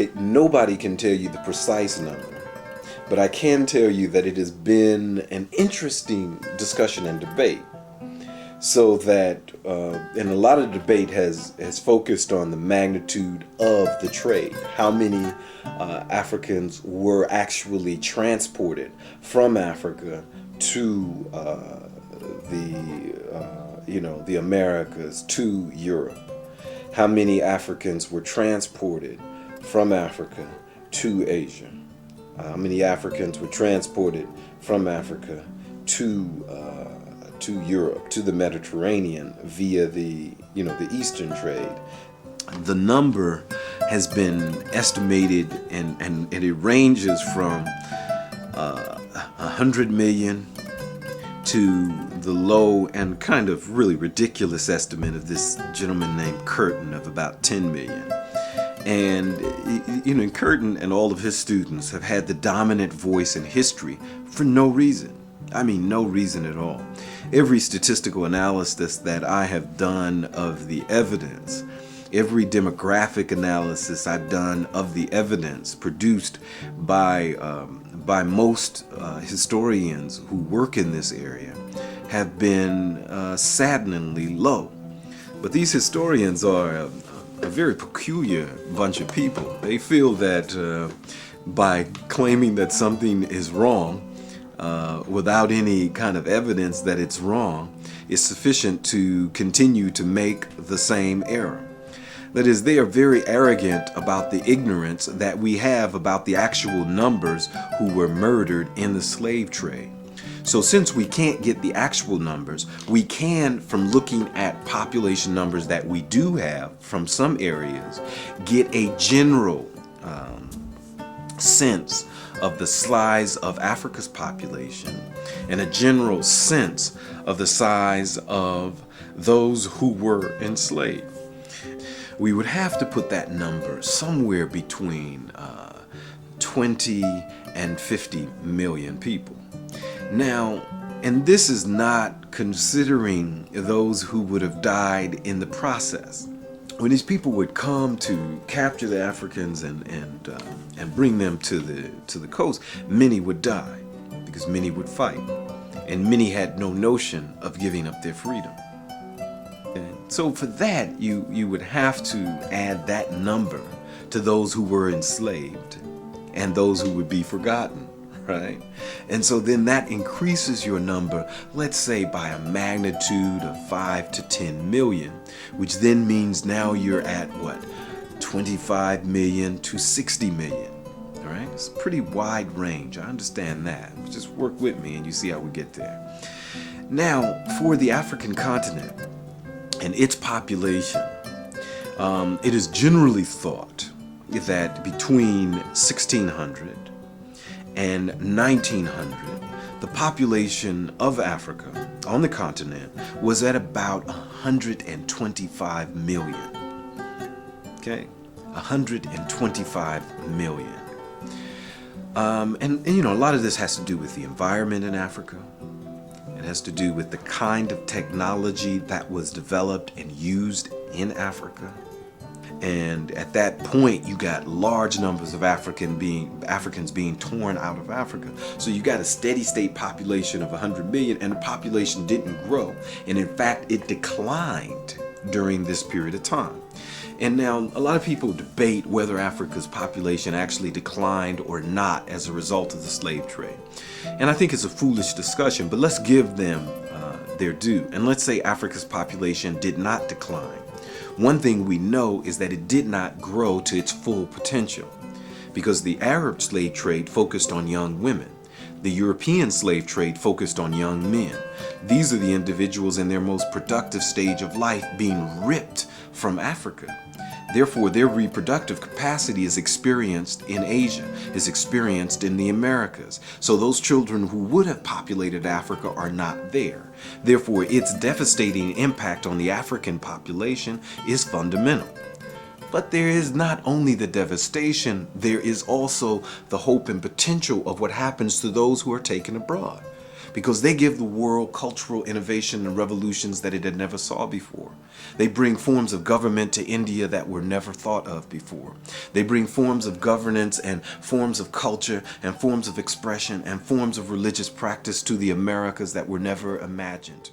Okay, nobody can tell you the precise number, but I can tell you that it has been an interesting discussion and debate. So that, and a lot of debate has focused on the magnitude of the trade. How many Africans were actually transported from Africa to the Americas, to Europe? How many Africans were transported from Africa to Asia? How many Africans were transported from Africa to Europe, to the Mediterranean via the Eastern trade? The number has been estimated, and it ranges from 100 million to the low and kind of really ridiculous estimate of this gentleman named Curtin of about 10 million. And Curtin and all of his students have had the dominant voice in history for no reason. I mean, no reason at all. Every statistical analysis that I have done of the evidence, every demographic analysis I've done of the evidence produced by most historians who work in this area have been saddeningly low. But these historians are a very peculiar bunch of people. They feel that by claiming that something is wrong without any kind of evidence that it's wrong is sufficient to continue to make the same error. That is, they are very arrogant about the ignorance that we have about the actual numbers who were murdered in the slave trade. So since we can't get the actual numbers, we can, from looking at population numbers that we do have from some areas, get a general sense of the size of Africa's population and a general sense of the size of those who were enslaved. We would have to put that number somewhere between 20 and 50 million people. Now, and this is not considering those who would have died in the process. When these people would come to capture the Africans and bring them to the coast, many would die because many would fight, and many had no notion of giving up their freedom. And so for that, you would have to add that number to those who were enslaved and those who would be forgotten. Right? And so then that increases your number, let's say by a magnitude of 5 to 10 million, which then means now you're at what? 25 million to 60 million. All right? It's a pretty wide range. I understand that. Just work with me and you see how we get there. Now, for the African continent and its population, it is generally thought that between 1600 and 1900, the population of Africa on the continent was at about 125 million. Okay, 125 million. And a lot of this has to do with the environment in Africa. It has to do with the kind of technology that was developed and used in Africa. And at that point, you got large numbers of Africans being torn out of Africa. So you got a steady state population of 100 million, and the population didn't grow. And in fact, it declined during this period of time. And now a lot of people debate whether Africa's population actually declined or not as a result of the slave trade. And I think it's a foolish discussion, but let's give them their due. And let's say Africa's population did not decline. One thing we know is that it did not grow to its full potential because the Arab slave trade focused on young women. The European slave trade focused on young men. These are the individuals in their most productive stage of life being ripped from Africa. Therefore, their reproductive capacity is experienced in Asia, is experienced in the Americas. So those children who would have populated Africa are not there. Therefore, its devastating impact on the African population is fundamental. But there is not only the devastation, there is also the hope and potential of what happens to those who are taken abroad. because they give the world cultural innovation and revolutions that it had never saw before. They bring forms of government to India that were never thought of before. They bring forms of governance and forms of culture and forms of expression and forms of religious practice to the Americas that were never imagined.